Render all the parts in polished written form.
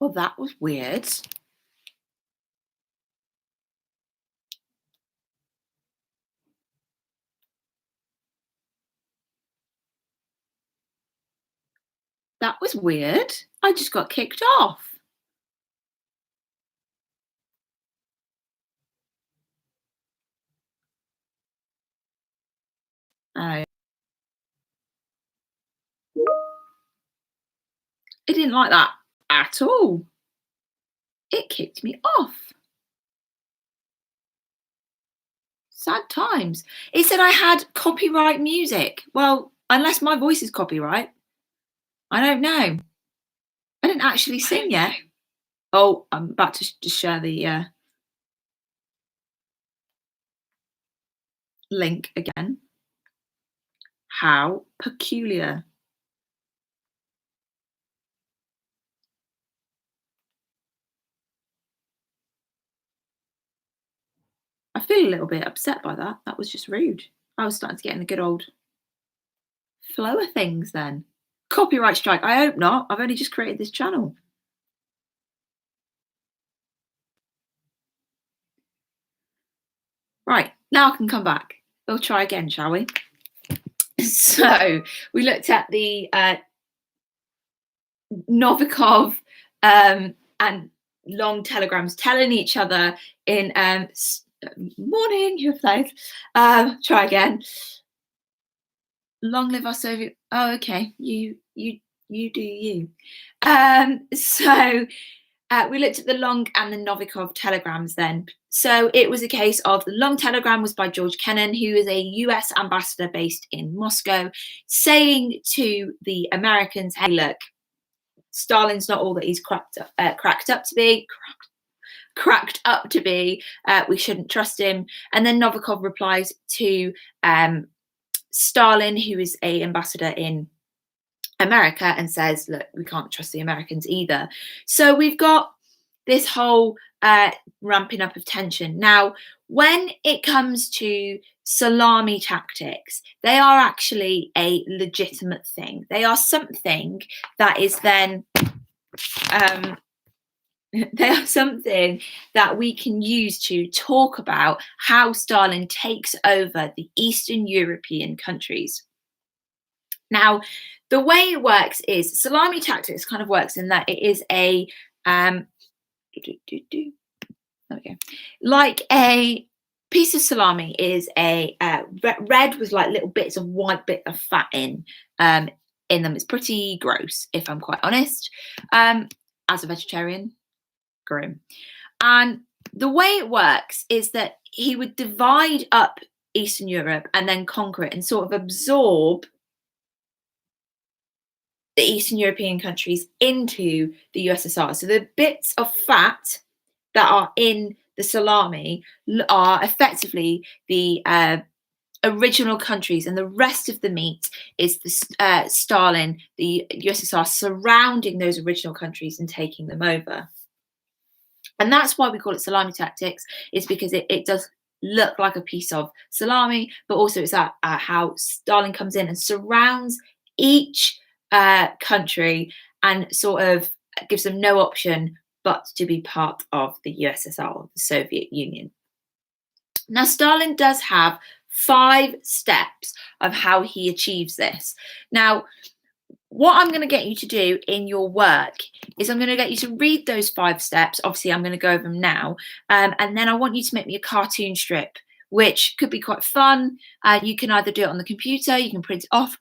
Well, that was weird. That was weird. I just got kicked off. Oh. It didn't like that at all. It kicked me off. Sad times. It said I had copyright music. Well, unless my voice is copyright. I don't know. I didn't actually sing yet. Oh, I'm about to just share the link again. How peculiar. I feel a little bit upset by that. That was just rude. I was starting to get in the good old flow of things then. Copyright strike. I hope not. I've only just created this channel. Right, now I can come back. We'll try again, shall we? So we looked at the Novikov and long telegrams telling each other in morning, you replied. Try again. Long live our Soviet. Oh, okay. You do you. So we looked at the long and the Novikov telegrams then. So it was a case of the long telegram was by George Kennan, who is a US ambassador based in Moscow, saying to the Americans, hey, look, Stalin's not all that he's cracked up to be. We shouldn't trust him. And then Novikov replies to Stalin, who is a ambassador in America, and says, look, we can't trust the Americans either. So we've got this whole ramping up of tension. Now, when it comes to salami tactics, they are actually a legitimate thing. They are something that is then they are something that we can use to talk about how Stalin takes over the Eastern European countries. Now, the way it works is salami tactics kind of works in that it is a there we go. Like a piece of salami is a red with like little bits of white bit of fat in them. It's pretty gross, if I'm quite honest. As a vegetarian, grim. And the way it works is that he would divide up Eastern Europe and then conquer it and sort of absorb the Eastern European countries into the USSR. So the bits of fat that are in the salami are effectively the original countries, and the rest of the meat is the Stalin, the USSR, surrounding those original countries and taking them over. And that's why we call it salami tactics, is because it does look like a piece of salami, but also it's how Stalin comes in and surrounds each country and sort of gives them no option but to be part of the USSR, the Soviet Union. Now, Stalin does have 5 steps of how he achieves this. Now, what I'm going to get you to do in your work is I'm going to get you to read those 5 steps. Obviously, I'm going to go over them now. And then I want you to make me a cartoon strip, which could be quite fun. You can either do it on the computer, you can print it off.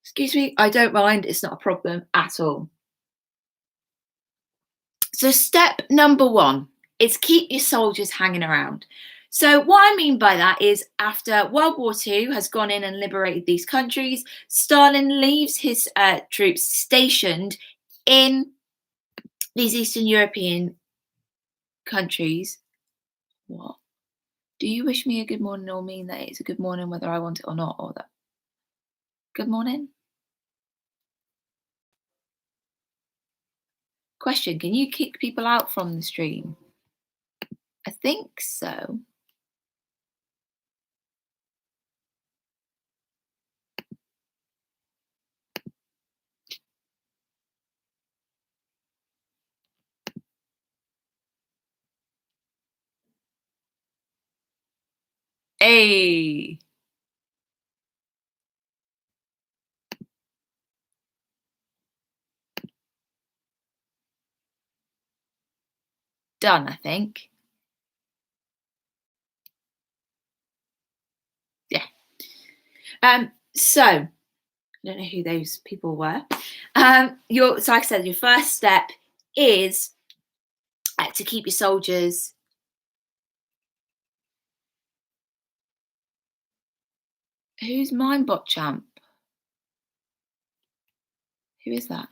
Excuse me, I don't mind. It's not a problem at all. So step number 1 is keep your soldiers hanging around. So what I mean by that is after World War II has gone in and liberated these countries, Stalin leaves his troops stationed in these Eastern European countries. What? Do you wish me a good morning or mean that it's a good morning whether I want it or not? Or that? Good morning? Question, can you kick people out from the stream? I think so. Hey, done, I think. Yeah. So I don't know who those people were. So like I said, your first step is to keep your soldiers. Who's Mindbot Champ? Who is that?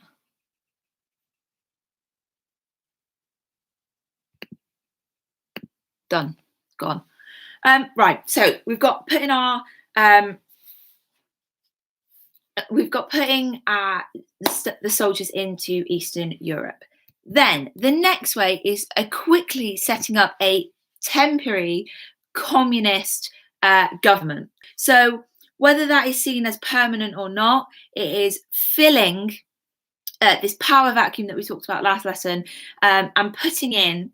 Done. Gone. Right. So um, we've got putting the soldiers into Eastern Europe. Then the next way is quickly setting up a temporary communist government. So whether that is seen as permanent or not, it is filling this power vacuum that we talked about last lesson, and putting in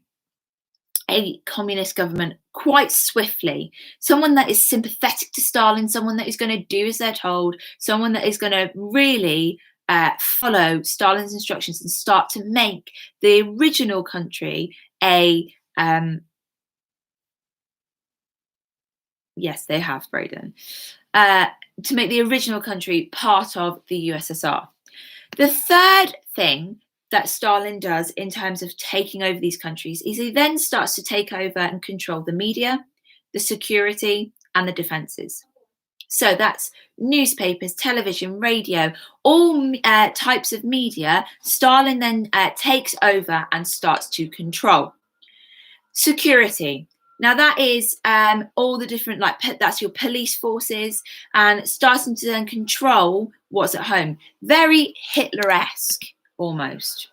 a communist government quite swiftly. Someone that is sympathetic to Stalin, someone that is going to do as they're told, someone that is going to really follow Stalin's instructions and start to make the original country a yes, they have, Braden, to make the original country part of the USSR. The third thing that Stalin does in terms of taking over these countries is he then starts to take over and control the media, the security, and the defenses. So that's newspapers, television, radio, all types of media. Stalin then takes over and starts to control. Security. Now that is all the different, like that's your police forces, and starting to then control what's at home. Very Hitler-esque almost.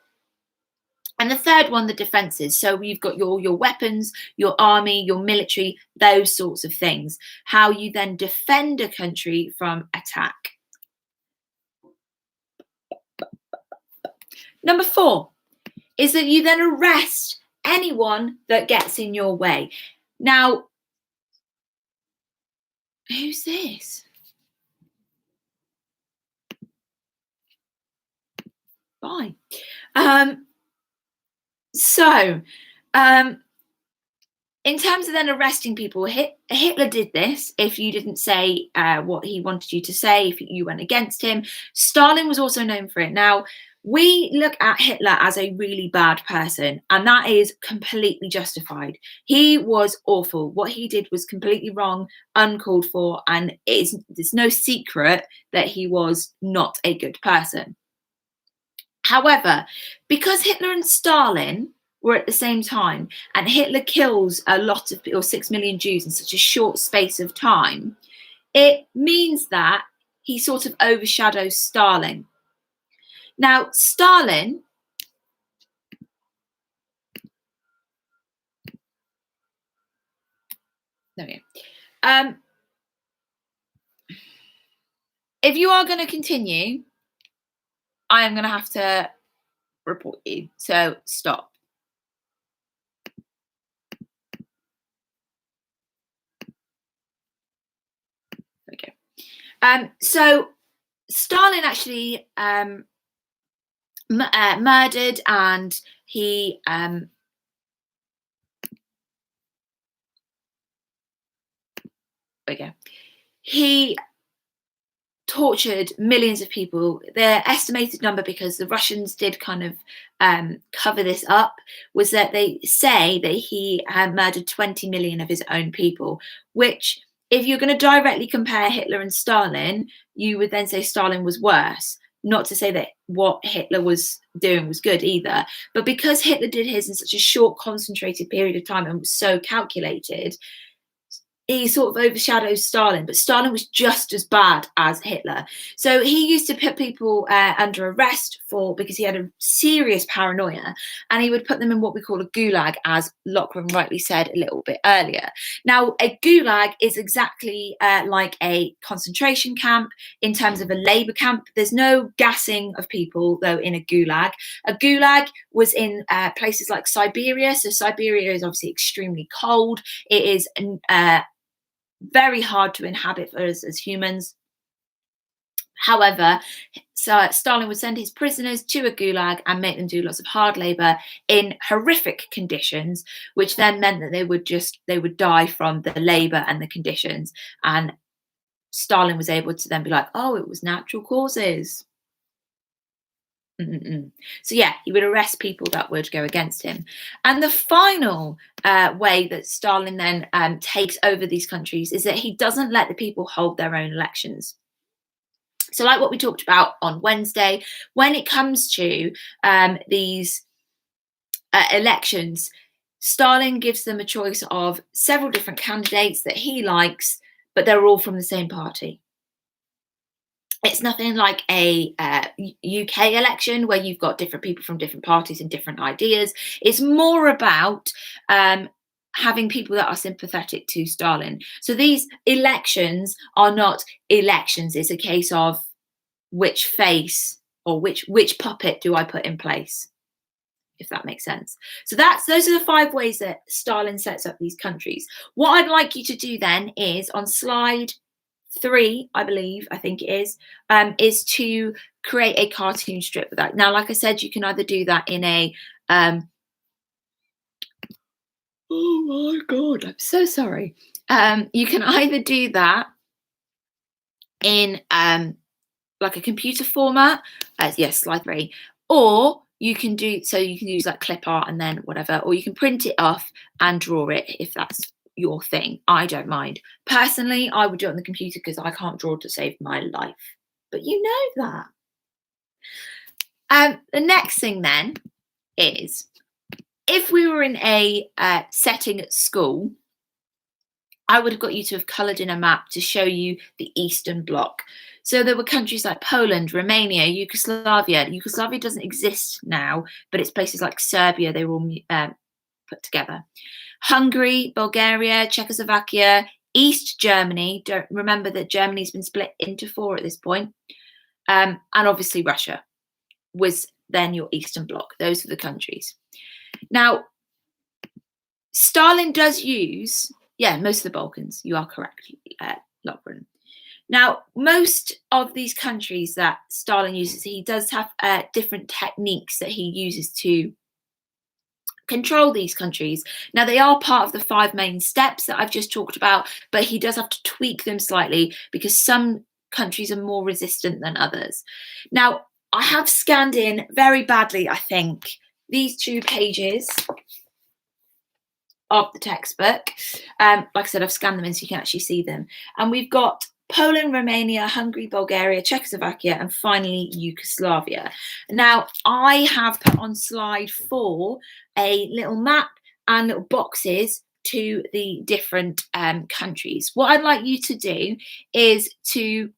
And the third one, the defenses. So you've got your weapons, your army, your military, those sorts of things. How you then defend a country from attack. Number 4 is that you then arrest anyone that gets in your way. Now, who's this? Bye. So, in terms of then arresting people, Hitler did this. If you didn't say what he wanted you to say, if you went against him, Stalin was also known for it. Now, we look at Hitler as a really bad person, and that is completely justified. He was awful. What he did was completely wrong, uncalled for, and it's no secret that he was not a good person. However, because Hitler and Stalin were at the same time, and Hitler kills a lot of people, 6 million Jews in such a short space of time, it means that he sort of overshadows Stalin. Now, Stalin, there we go. If you are going to continue, I am going to have to report you. So stop. Okay. So Stalin actually murdered, and he he tortured millions of people. The estimated number, because the Russians did kind of cover this up, was that they say that he murdered 20 million of his own people, which, if you're going to directly compare Hitler and Stalin, you would then say Stalin was worse. Not to say that what Hitler was doing was good either, but because Hitler did his in such a short, concentrated period of time and was so calculated, he sort of overshadows Stalin, but Stalin was just as bad as Hitler. So he used to put people under arrest because he had a serious paranoia, and he would put them in what we call a gulag, as Lachlan rightly said a little bit earlier. Now, a gulag is exactly like a concentration camp in terms of a labor camp. There's no gassing of people, though, in a gulag. A gulag was in places like Siberia. So Siberia is obviously extremely cold. It is very hard to inhabit for us as humans. However, so Stalin would send his prisoners to a gulag and make them do lots of hard labor in horrific conditions, which then meant that they would die from the labor and the conditions. And Stalin was able to then be like, oh, it was natural causes. Mm-mm-mm. So yeah, he would arrest people that would go against him. And the final way that Stalin then takes over these countries is that he doesn't let the people hold their own elections. So like what we talked about on Wednesday, when it comes to these elections, Stalin gives them a choice of several different candidates that he likes, but they're all from the same party. It's nothing like a UK election where you've got different people from different parties and different ideas. It's more about having people that are sympathetic to Stalin. So these elections are not elections. It's a case of which face or which puppet do I put in place, if that makes sense. So those are the 5 ways that Stalin sets up these countries. What I'd like you to do then is on slide 3, I think it is to create a cartoon strip with that. Now, like I said, you can either do that in a oh my god, I'm so sorry. You can either do that in like a computer format, as yes, slide 3, or you can use like clip art and then whatever, or you can print it off and draw it if that's your thing. I don't mind. Personally, I would do it on the computer because I can't draw to save my life. But you know that. The next thing then is, if we were in a setting at school, I would have got you to have coloured in a map to show you the Eastern Bloc. So there were countries like Poland, Romania, Yugoslavia. Yugoslavia doesn't exist now, but it's places like Serbia. They were all put together. Hungary, Bulgaria, Czechoslovakia, East Germany. Don't remember that Germany's been split into 4 at this point. And obviously Russia was then your Eastern Bloc. Those are the countries. Now, Stalin does use, most of the Balkans. You are correct, Lachlan. Now, most of these countries that Stalin uses, he does have different techniques that he uses to control these countries. Now, they are part of the 5 main steps that I've just talked about, but he does have to tweak them slightly because some countries are more resistant than others. Now, I have scanned in very badly, I think, these 2 pages of the textbook. Like I said, I've scanned them in so you can actually see them. And we've got Poland, Romania, Hungary, Bulgaria, Czechoslovakia, and finally Yugoslavia. Now, I have put on slide 4 a little map and little boxes to the different countries. What I'd like you to do is to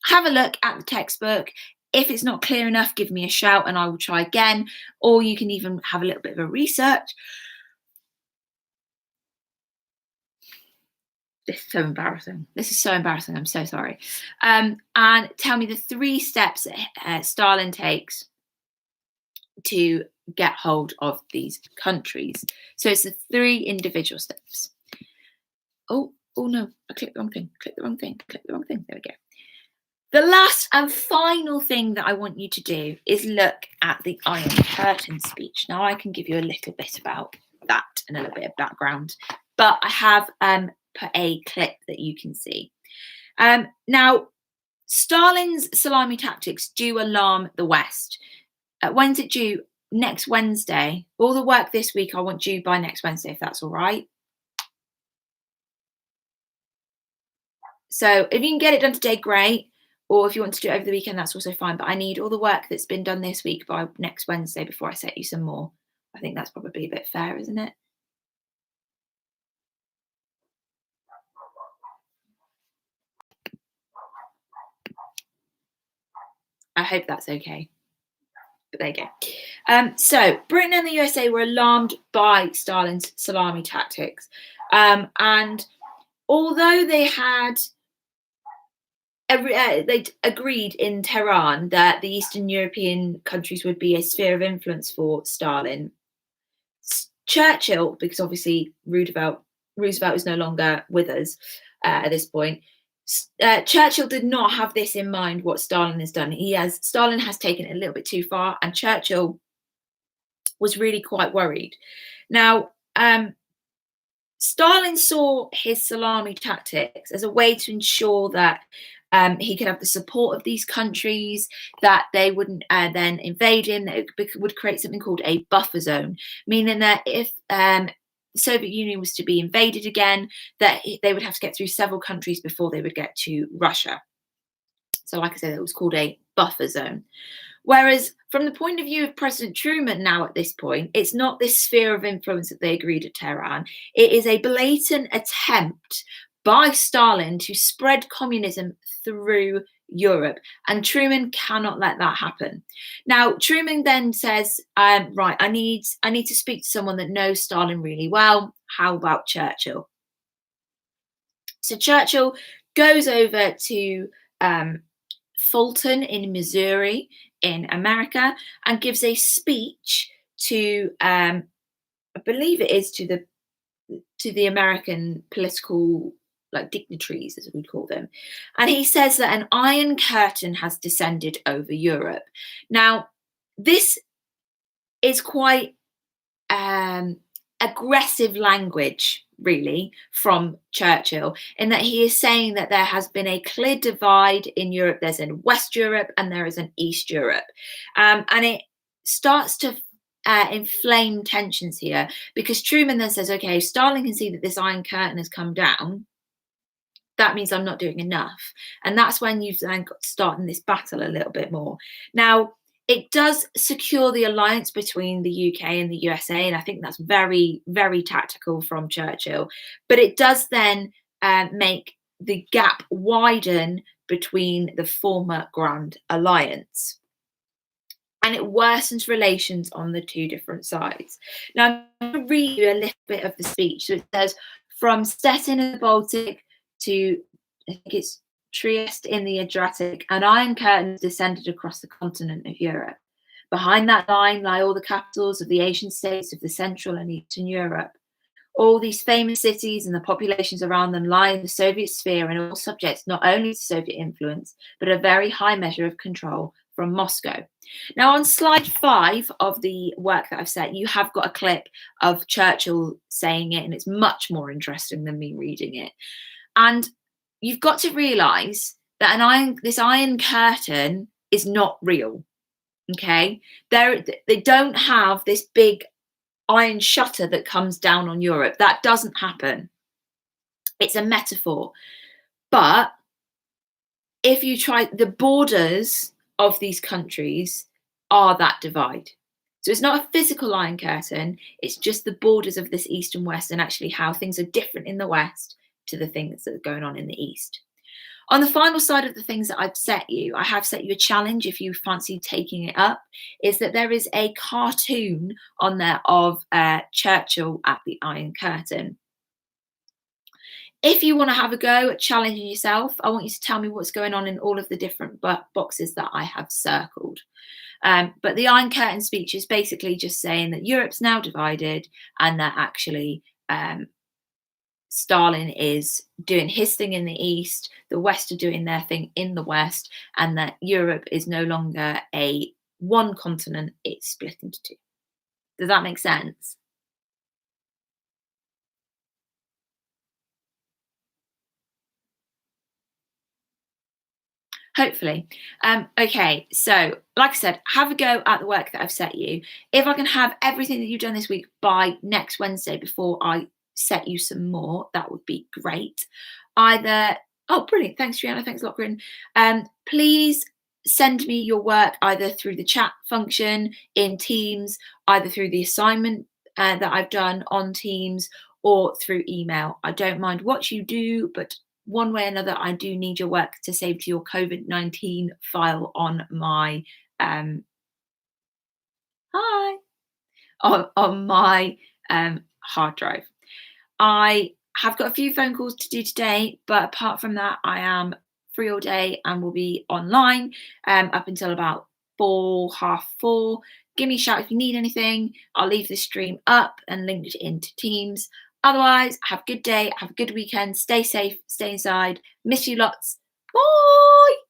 have a look at the textbook. If it's not clear enough, give me a shout and I will try again, or you can even have a little bit of a research. This is so embarrassing. This is so embarrassing. I'm so sorry. And tell me the 3 steps that Stalin takes to get hold of these countries. So it's the 3 individual steps. Oh no, I clicked the wrong thing. Click the wrong thing. Click the wrong thing. There we go. The last and final thing that I want you to do is look at the Iron Curtain speech. Now, I can give you a little bit about that and a little bit of background, but I have put a clip that you can see. Now, Stalin's salami tactics do alarm the West. When's it due? Next Wednesday. All the work this week I want due by next Wednesday, if that's all right. So if you can get it done today, great. Or if you want to do it over the weekend, that's also fine. But I need all the work that's been done this week by next Wednesday before I set you some more. I think that's probably a bit fair, isn't it? I hope that's okay. But there you go. So Britain and the USA were alarmed by Stalin's salami tactics. And although they had they'd agreed in Tehran that the Eastern European countries would be a sphere of influence for Stalin, Churchill, because obviously Roosevelt is no longer with us, at this point. Churchill did not have this in mind, what Stalin has done. Stalin has taken it a little bit too far, and Churchill was really quite worried. Now, Stalin saw his salami tactics as a way to ensure that he could have the support of these countries, that they wouldn't then invade him, that it would create something called a buffer zone, meaning that if the Soviet Union was to be invaded again, that they would have to get through several countries before they would get to Russia. So, like I said, it was called a buffer zone. Whereas from the point of view of President Truman now at this point, it's not this sphere of influence that they agreed at Tehran. It is a blatant attempt by Stalin to spread communism through Europe. And Truman cannot let that happen. Now, Truman then says, right, I need to speak to someone that knows Stalin really well. How about Churchill? So Churchill goes over to Fulton in Missouri in America and gives a speech to I believe it is to the American political dignitaries, as we call them, and he says that an iron curtain has descended over Europe. Now, this is quite aggressive language, really, from Churchill, in that he is saying that there has been a clear divide in Europe. There's a West Europe and there is an East Europe. And it starts to inflame tensions here, because Truman then says, okay, Stalin can see that this iron curtain has come down. That means I'm not doing enough. And that's when you've then got starting this battle a little bit more. Now, it does secure the alliance between the UK and the USA, and I think that's very, very tactical from Churchill. But it does then make the gap widen between the former Grand Alliance. And it worsens relations on the two different sides. Now, I'm going to read you a little bit of the speech. So it says, from Stettin in the Baltic to, I think it's Trieste in the Adriatic, an iron curtain descended across the continent of Europe. Behind that line lie all the capitals of the Asian states of the Central and Eastern Europe. All these famous cities and the populations around them lie in the Soviet sphere and all subject not only to Soviet influence, but a very high measure of control from Moscow. Now, on slide 5 of the work that I've set, you have got a clip of Churchill saying it, and it's much more interesting than me reading it. And you've got to realise that this iron curtain is not real. Okay, they don't have this big iron shutter that comes down on Europe. That doesn't happen. It's a metaphor. But if you try, the borders of these countries are that divide. So it's not a physical iron curtain. It's just the borders of this East and West, and actually how things are different in the West to the things that are going on in the East. On the final side of the things that I have set you a challenge if you fancy taking it up, is that there is a cartoon on there of Churchill at the Iron Curtain. If you want to have a go at challenging yourself, I want you to tell me what's going on in all of the different boxes that I have circled. But the Iron Curtain speech is basically just saying that Europe's now divided, and that actually Stalin is doing his thing in the East, the West are doing their thing in the West, and that Europe is no longer a one continent, it's split into two. Does that make sense? Hopefully. Okay, so like I said, have a go at the work that I've set you. If I can have everything that you've done this week by next Wednesday before I set you some more, that would be great. Oh, brilliant. Thanks, Brianna. Thanks, Lachlan. Please send me your work either through the chat function in Teams, either through the assignment that I've done on Teams, or through email. I don't mind what you do, but one way or another, I do need your work to save to your COVID-19 file on my on my hard drive. I have got a few phone calls to do today, but apart from that, I am free all day and will be online up until about 4, half 4. Give me a shout if you need anything. I'll leave the stream up and linked into Teams. Otherwise, have a good day, have a good weekend, stay safe, stay inside. Miss you lots. Bye.